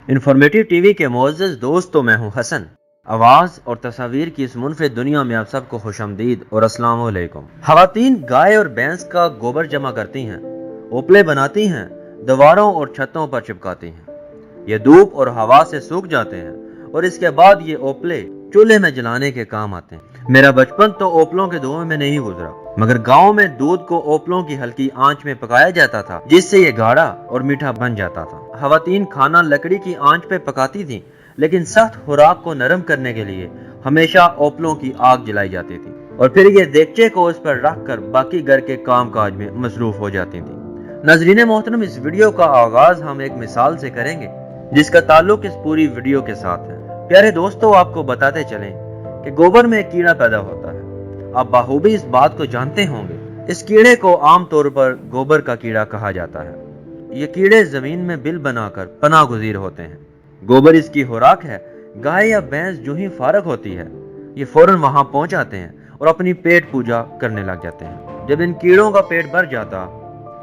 Informative TV के मोअज़्ज़ज़ दोस्तों, मैं हूं हसन। आवाज़ और तस्वीर की इस मुनफरिद दुनिया में आप सबको खुशामदीद और अस्सलाम वालेकुम। ख़वातीन गाय और भैंस का गोबर जमा करती हैं, ओपले बनाती हैं, दीवारों और छतों पर चिपकाती हैं। ये धूप और हवा से सूख जाते हैं और इसके बाद ये ओपले चूल्हे में जलाने के काम आते हैं। मेरा बचपन तो ओपलों के धुएं में नहीं गुजरा, मगर गांव में दूध को ओपलों की हल्की आंच में पकाया जाता था, जिससे ये गाढ़ा और मीठा बन जाता था। ख़वातीन खाना लकड़ी की आंच पे पकाती थी, लेकिन सख्त खुराक को नरम करने के लिए हमेशा ओपलों की आग जलाई जाती थी और फिर ये देगचे को उस पर रख कर बाकी घर के काम काज में मसरूफ हो जाती थी। नाज़रीन मोहतरम, इस वीडियो का आगाज हम एक मिसाल से करेंगे जिसका ताल्लुक इस पूरी वीडियो के साथ है। प्यारे दोस्तों, आपको बताते चलें कि गोबर में एक कीड़ा पैदा होता है। आप बाखूबी इस बात को जानते होंगे। इस कीड़े को आमतौर पर गोबर का कीड़ा कहा जाता है। ये कीड़े जमीन में बिल बनाकर पनाह गुज़ीर होते हैं। गोबर इसकी खुराक है। गाय या भैंस जो ही फारग होती है, ये फौरन वहां पहुंच जाते हैं और अपनी पेट पूजा करने लग जाते हैं। जब इन कीड़ों का पेट भर जाता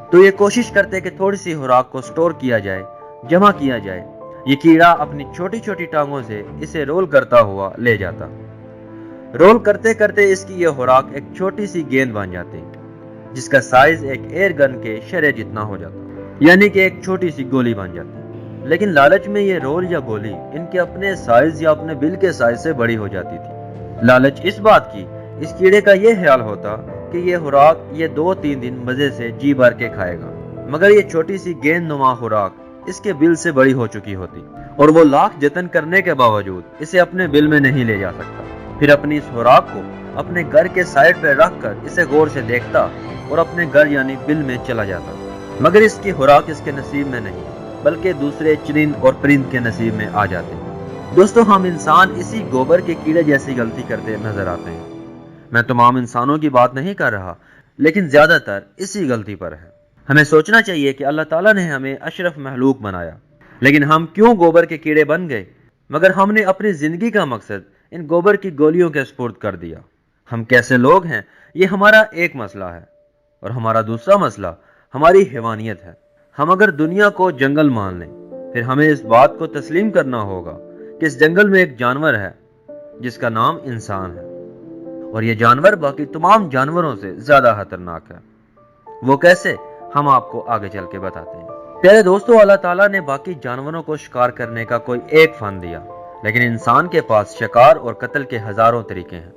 तो ये कोशिश करते कि थोड़ी सी खुराक को स्टोर किया जाए, जमा किया जाए। ये कीड़ा अपनी छोटी छोटी टांगों से इसे रोल करता हुआ ले जाता। रोल करते करते इसकी यह खुराक एक छोटी सी गेंद बन जाती, जिसका साइज एक एयर गन के शरे जितना हो जाता, यानी कि एक छोटी सी गोली बन जाती। लेकिन लालच में ये रोल या गोली इनके अपने साइज या अपने बिल के साइज से बड़ी हो जाती थी। लालच इस बात की, इस कीड़े का यह ख्याल होता कि ये खुराक ये 2-3 दिन मजे से जी भर के खाएगा, मगर ये छोटी सी गेंद नुमा खुराक इसके बिल से बड़ी हो चुकी होती और वो लाख जतन करने के बावजूद इसे अपने बिल में नहीं ले जा सकता। फिर अपनी इस खुराक को अपने घर के साइड पर रख कर इसे गौर से देखता और अपने घर यानी बिल में चला जाता, मगर इसकी खुराक इसके नसीब में नहीं, बल्कि दूसरे चरिंद और परिंद के नसीब में आ जाते। दोस्तों, हम इंसान इसी गोबर के कीड़े जैसी गलती करते नजर आते हैं। मैं तमाम इंसानों की बात नहीं कर रहा, लेकिन ज्यादातर इसी गलती पर है। हमें सोचना चाहिए कि अल्लाह ताला ने हमें अशरफ महलूक बनाया, लेकिन हम क्यों गोबर के कीड़े बन गए? मगर हमने अपनी जिंदगी का मकसद इन गोबर की गोलियों के सुपुर्द कर दिया। हम कैसे लोग हैं, ये हमारा एक मसला है, और हमारा दूसरा मसला हमारी हैवानियत है। हम अगर दुनिया को जंगल मान लें, फिर हमें इस बात को तस्लीम करना होगा कि इस जंगल में एक जानवर है जिसका नाम इंसान है, और यह जानवर बाकी तमाम जानवरों से ज्यादा खतरनाक है। वो कैसे, हम आपको आगे चल के बताते हैं। प्यारे दोस्तों, अल्लाह ताला ने बाकी जानवरों को शिकार करने का कोई एक फन दिया, लेकिन इंसान के पास शिकार और कत्ल के हजारों तरीके हैं।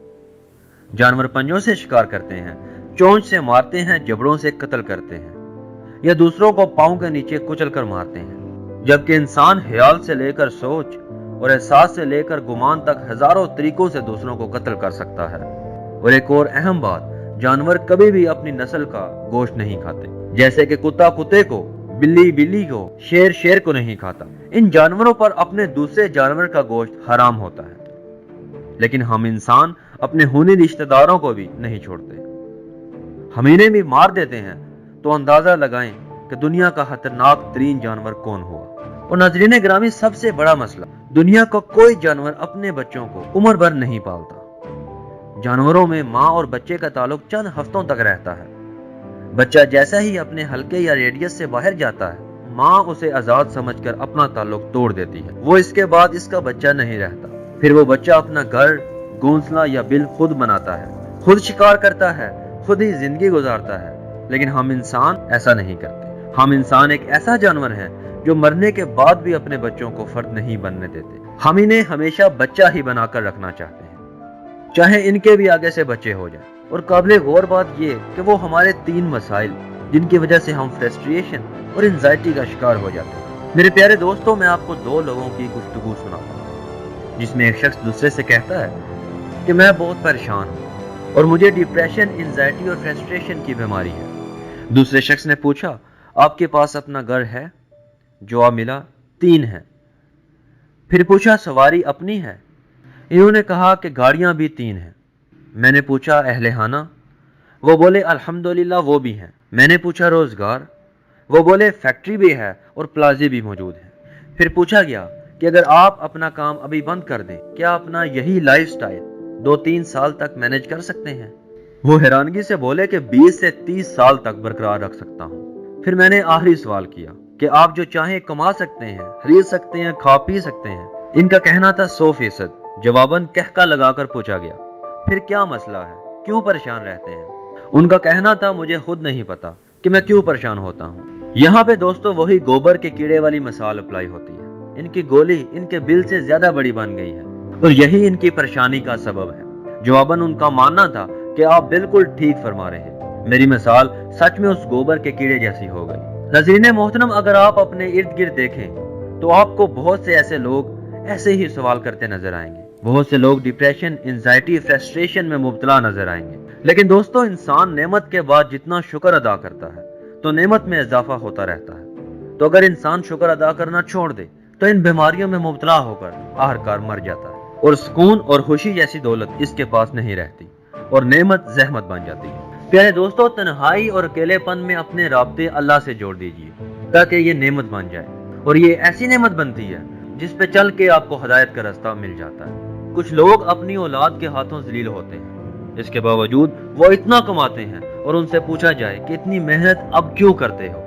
जानवर पंजों से शिकार करते हैं, चोंच से मारते हैं, जबड़ों से कत्ल करते हैं, या दूसरों को पांव के नीचे कुचल कर मारते हैं। जबकि इंसान ख्याल से लेकर सोच और एहसास से लेकर गुमान तक हजारों तरीकों से दूसरों को कत्ल कर सकता है। और एक और अहम बात, जानवर कभी भी अपनी नस्ल का गोश्त नहीं खाते। जैसे कि कुत्ता कुत्ते को, बिल्ली बिल्ली को, शेर शेर को नहीं खाता। इन जानवरों पर अपने दूसरे जानवर का गोश्त हराम होता है, लेकिन हम इंसान अपने खूनी रिश्तेदारों को भी नहीं छोड़ते। हम इन्हें भी मार देते हैं। तो अंदाजा लगाएं कि दुनिया का खतरनाक तरीन जानवर कौन हुआ। और नाज़रीन गिरामी, सबसे बड़ा मसला, दुनिया का कोई जानवर अपने बच्चों को उम्र भर नहीं पालता। जानवरों में माँ और बच्चे का ताल्लुक चंद हफ्तों तक रहता है। बच्चा जैसा ही अपने हल्के या रेडियस से बाहर जाता है, माँ उसे आजाद समझकर अपना ताल्लुक तोड़ देती है। वो इसके बाद इसका बच्चा नहीं रहता। फिर वो बच्चा अपना घर, घोंसला या बिल खुद बनाता है, खुद शिकार करता है, खुद ही जिंदगी गुजारता है। लेकिन हम इंसान ऐसा नहीं करते। हम इंसान एक ऐसा जानवर है जो मरने के बाद भी अपने बच्चों को फर्द नहीं बनने देते। हम इन्हें हमेशा बच्चा ही बनाकर रखना चाहते हैं, चाहे इनके भी आगे से बच्चे हो जाए। और काबिले गौर बात यह कि वो हमारे 3 मसाइल जिनकी वजह से हम फ्रस्ट्रेशन और एंजाइटी का शिकार हो जाते हैं। मेरे प्यारे दोस्तों, मैं आपको 2 लोगों की गुफ्तगू सुनाता हूँ, जिसमें एक शख्स दूसरे से कहता है कि मैं बहुत परेशान हूँ और मुझे डिप्रेशन, एंजाइटी और फ्रस्ट्रेशन की बीमारी है। दूसरे शख्स ने पूछा, आपके पास अपना घर है? जवाब मिला, 3 है। फिर पूछा, सवारी अपनी है? इन्होंने कहा कि गाड़ियां भी 3 हैं। मैंने पूछा, अहलेहाना? वो बोले, अल्हम्दुलिल्लाह वो भी हैं। मैंने पूछा, रोजगार? वो बोले, फैक्ट्री भी है और प्लाजे भी मौजूद है। फिर पूछा गया कि अगर आप अपना काम अभी बंद कर दें, क्या अपना यही लाइफस्टाइल 2-3 साल तक मैनेज कर सकते हैं? वो हैरानगी से बोले कि 20 से 30 साल तक बरकरार रख सकता हूँ। फिर मैंने आखिरी सवाल किया کہ आप जो चाहें कमा सकते हैं, खरीद सकते हैं, खा पी सकते हैं। इनका कहना था 100%। जवाबन कहका लगाकर पूछा गया, फिर क्या मसला है, क्यों परेशान रहते हैं? उनका कहना था, मुझे खुद नहीं पता कि मैं क्यों परेशान होता हूँ। यहाँ पे दोस्तों वही गोबर के कीड़े वाली मिसाल अप्लाई होती है। इनकी गोली इनके बिल से ज्यादा बड़ी बन गई है और यही इनकी परेशानी का सबब है। जवाबन उनका मानना था कि आप बिल्कुल ठीक फरमा रहे हैं, मेरी मिसाल सच में उस गोबर के कीड़े जैसी हो गई। नज़रीने मोहतरम, अगर आप अपने इर्द गिर्द देखें तो आपको बहुत से ऐसे लोग ऐसे ही सवाल करते नजर आएंगे। बहुत से लोग डिप्रेशन, एंजाइटी, फ्रस्ट्रेशन में मुब्तला नजर आएंगे। लेकिन दोस्तों, इंसान नेमत के बाद जितना शुक्र अदा करता है तो नेमत में इजाफा होता रहता है। तो अगर इंसान शुक्र अदा करना छोड़ दे तो इन बीमारियों में मुब्तला होकर आखिरकार मर जाता है और सुकून और खुशी जैसी दौलत इसके पास नहीं रहती और नेमत जहमत बन जाती है। प्यारे दोस्तों, तन्हाई और अकेलेपन में अपने राब्ते अल्लाह से जोड़ दीजिए ताकि ये नेमत बन जाए। और ये ऐसी नेमत बनती है जिस पे चल के आपको हिदायत का रास्ता मिल जाता है। कुछ लोग अपनी औलाद के हाथों जलील होते हैं, इसके बावजूद वो इतना कमाते हैं और उनसे पूछा जाए कि इतनी मेहनत अब क्यों करते हो,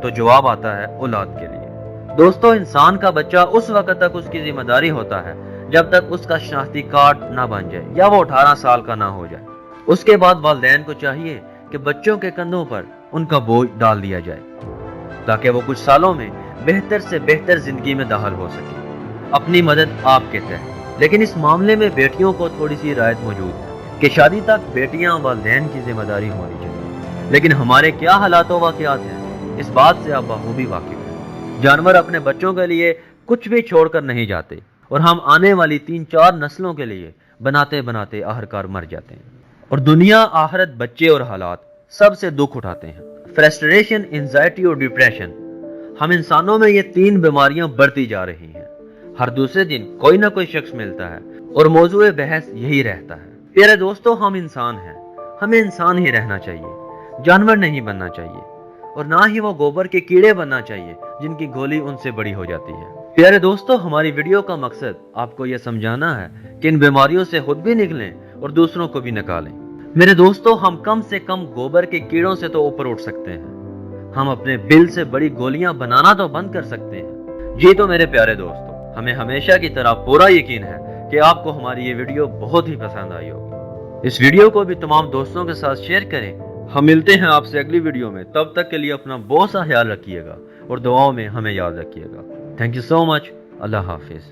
तो जवाब आता है औलाद के लिए। दोस्तों, इंसान का बच्चा उस वक्त तक उसकी जिम्मेदारी होता है जब तक उसका शनाख्ती कार्ड ना बन जाए या वो 18 साल का ना हो जाए। उसके बाद वालिदैन को चाहिए कि बच्चों के कंधों पर उनका बोझ डाल दिया जाए ताकि वो कुछ सालों में बेहतर से बेहतर जिंदगी में दाखिल हो सके। अपनी मदद आप कहते हैं, लेकिन इस मामले में बेटियों को थोड़ी सी राहत मौजूद है कि शादी तक बेटियां वालिदैन की जिम्मेदारी होनी चाहिए। लेकिन हमारे क्या हालात व वाक़यात हैं, इस बात से आप बखूबी वाकिफ हैं। जानवर अपने बच्चों के लिए कुछ भी छोड़कर नहीं जाते और हम आने वाली 3-4 नस्लों के लिए बनाते बनाते आखिरकार मर जाते हैं। और दुनिया, आखिरत, बच्चे और हालात सबसे दुख उठाते हैं। फ्रस्ट्रेशन, एंजाइटी और डिप्रेशन, हम इंसानों में ये 3 बीमारियां बढ़ती जा रही हैं। हर दूसरे दिन कोई ना कोई शख्स मिलता है और मौजूए बहस यही रहता है। प्यारे दोस्तों, हम इंसान हैं, हमें इंसान ही रहना चाहिए, जानवर नहीं बनना चाहिए और ना ही वो गोबर के कीड़े बनना चाहिए जिनकी गोली उनसे बड़ी हो जाती है। प्यारे दोस्तों, हमारी वीडियो का मकसद आपको यह समझाना है कि इन बीमारियों से खुद भी निकलें और दूसरों को भी निकालें। मेरे दोस्तों, हम कम से कम गोबर के कीड़ों से तो ऊपर उठ सकते हैं। हम अपने बिल से बड़ी गोलियां बनाना तो बंद कर सकते हैं। जी तो मेरे प्यारे दोस्तों, हमें हमेशा की तरह पूरा यकीन है कि आपको हमारी ये वीडियो बहुत ही पसंद आई होगी। इस वीडियो को भी तमाम दोस्तों के साथ शेयर करें। हम मिलते हैं आपसे अगली वीडियो में। तब तक के लिए अपना बहुत सा ख्याल रखिएगा और दुआओं में हमें याद रखिएगा। Thank you so much. Allah Hafiz.